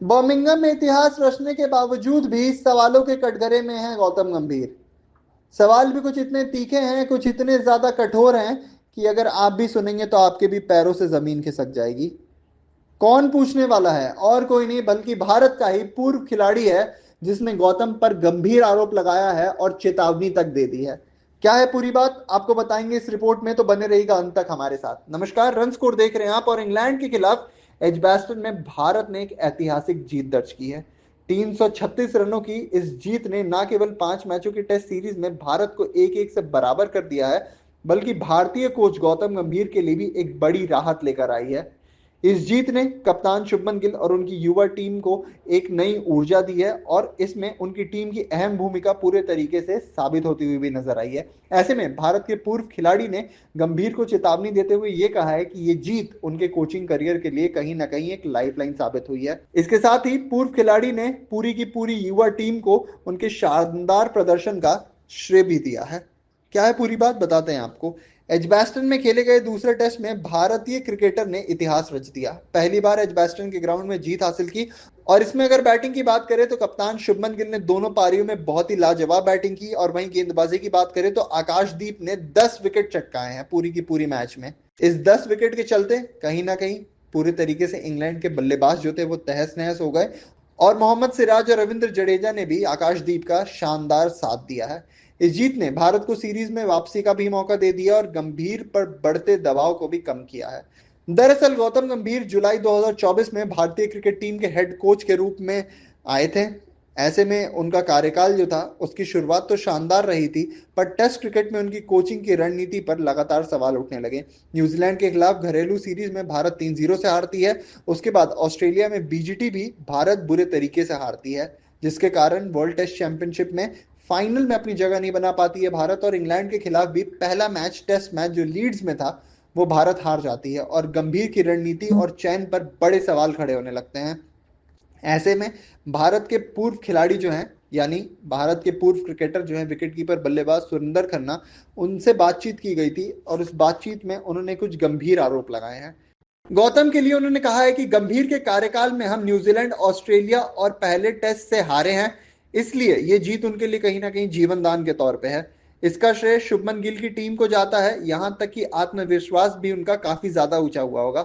Birmingham में इतिहास रचने के बावजूद भी सवालों के कटघरे में है गौतम गंभीर। सवाल भी कुछ इतने तीखे हैं, कुछ इतने ज्यादा कठोर हैं कि अगर आप भी सुनेंगे तो आपके भी पैरों से जमीन खिसक जाएगी। कौन पूछने वाला है? और कोई नहीं बल्कि भारत का ही पूर्व खिलाड़ी है, जिसने गौतम पर गंभीर आरोप लगाया है और चेतावनी तक दे दी है। क्या है पूरी बात, आपको बताएंगे इस रिपोर्ट में, तो बने रहिएगा अंत तक हमारे साथ। नमस्कार, रन स्कोर देख रहे हैं आप, और इंग्लैंड के खिलाफ एजबास्टन में भारत ने एक ऐतिहासिक जीत दर्ज की है। 336 रनों की इस जीत ने न केवल 5 मैचों की टेस्ट सीरीज में भारत को 1-1 से बराबर कर दिया है, बल्कि भारतीय कोच गौतम गंभीर के लिए भी एक बड़ी राहत लेकर आई है। इस जीत ने कप्तान शुभमन गिल और उनकी युवा टीम को एक नई ऊर्जा दी है, और इसमें उनकी टीम की अहम भूमिका पूरे तरीके से साबित होती हुई भी नजर आई है। ऐसे में भारत के पूर्व खिलाड़ी ने गंभीर को चेतावनी देते हुए यह कहा है कि ये जीत उनके कोचिंग करियर के लिए कहीं ना कहीं एक लाइफलाइन साबित हुई है। इसके साथ ही पूर्व खिलाड़ी ने पूरी की पूरी युवा टीम को उनके शानदार प्रदर्शन का श्रेय भी दिया है। क्या है पूरी बात, बताते हैं आपको। एजबास्टन में खेले गए दूसरे टेस्ट में भारतीय क्रिकेटर ने इतिहास रच दिया। पहली बार एजबास्टन के ग्राउंड में जीत हासिल की, और इसमें अगर बैटिंग की बात करें तो कप्तान शुभमन गिल ने दोनों पारियों में बहुत ही लाजवाब बैटिंग की, और वहीं गेंदबाजी की बात करें तो आकाशदीप ने 10 विकेट चटकाए हैं पूरी की पूरी मैच में। इस 10 विकेट के चलते कहीं ना कहीं पूरे तरीके से इंग्लैंड के बल्लेबाज जो थे वो तहस नहस हो गए, और मोहम्मद सिराज और रविंद्र जडेजा ने भी आकाशदीप का शानदार साथ दिया है। इस जीत ने भारत को सीरीज में वापसी का भी मौका दे दिया और गंभीर पर बढ़ते दबाव को भी कम किया है। दरअसल गौतम गंभीर जुलाई 2024 में भारतीय क्रिकेट टीम के हेड कोच के रूप में आए थे। ऐसे में उनका कार्यकाल जो था उसकी शुरुआत तो शानदार रही थी, पर टेस्ट क्रिकेट में उनकी कोचिंग की रणनीति पर लगातार सवाल उठने लगे। न्यूजीलैंड के खिलाफ घरेलू सीरीज में भारत 3-0 से हारती है। उसके बाद ऑस्ट्रेलिया में बीजीटी भी भारत बुरे तरीके से हारती है, जिसके कारण वर्ल्ड टेस्ट चैंपियनशिप में फाइनल में अपनी जगह नहीं बना पाती है भारत, और इंग्लैंड के खिलाफ भी पहला मैच, टेस्ट मैच जो लीड्स में था, वो भारत हार जाती है, और गंभीर की रणनीति और चयन पर बड़े सवाल खड़े होने लगते हैं। ऐसे में भारत के पूर्व खिलाड़ी जो हैं, यानी भारत के पूर्व क्रिकेटर जो हैं, विकेटकीपर बल्लेबाज सुरेंद्र खन्ना, उनसे बातचीत की गई थी, और उस बातचीत में उन्होंने कुछ गंभीर आरोप लगाए हैं। गौतम के लिए उन्होंने कहा है कि गंभीर के कार्यकाल में हम न्यूजीलैंड, ऑस्ट्रेलिया और पहले टेस्ट से हारे हैं, इसलिए ये जीत उनके लिए कहीं ना कहीं जीवन दान के तौर पे है। इसका श्रेय शुभमन गिल की टीम को जाता है, यहां तक कि आत्मविश्वास भी उनका काफी ज्यादा ऊंचा हुआ होगा।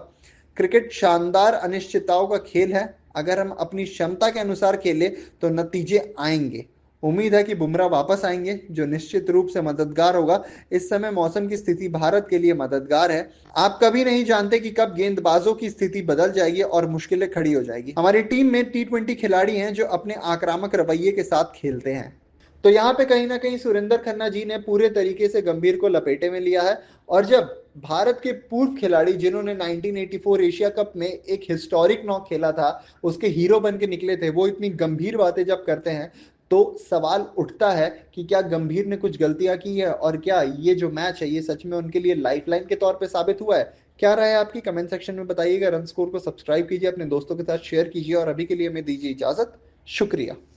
क्रिकेट शानदार अनिश्चितताओं का खेल है। अगर हम अपनी क्षमता के अनुसार खेले तो नतीजे आएंगे। उम्मीद है कि बुमराह वापस आएंगे, जो निश्चित रूप से मददगार होगा। इस समय मौसम की स्थिति भारत के लिए मददगार है। आप कभी नहीं जानते कि कब गेंदबाजों की स्थिति बदल जाएगी और मुश्किलें खड़ी हो जाएगी। हमारी टीम में T20 खिलाड़ी हैं जो अपने आक्रामक रवैये के साथ खेलते हैं। तो यहाँ पे कहीं ना कहीं सुरेंद्र खन्ना जी ने पूरे तरीके से गंभीर को लपेटे में लिया है। और जब भारत के पूर्व खिलाड़ी जिन्होंने 1984 एशिया कप में एक हिस्टोरिक नॉक खेला था, उसके हीरो बन के निकले थे, वो इतनी गंभीर बातें जब करते हैं, तो सवाल उठता है कि क्या गंभीर ने कुछ गलतियां की है, और क्या ये जो मैच है ये सच में उनके लिए लाइफलाइन के तौर पे साबित हुआ है। क्या राय है आपकी, कमेंट सेक्शन में बताइएगा। रन स्कोर को सब्सक्राइब कीजिए, अपने दोस्तों के साथ शेयर कीजिए, और अभी के लिए हमें दीजिए इजाजत। शुक्रिया।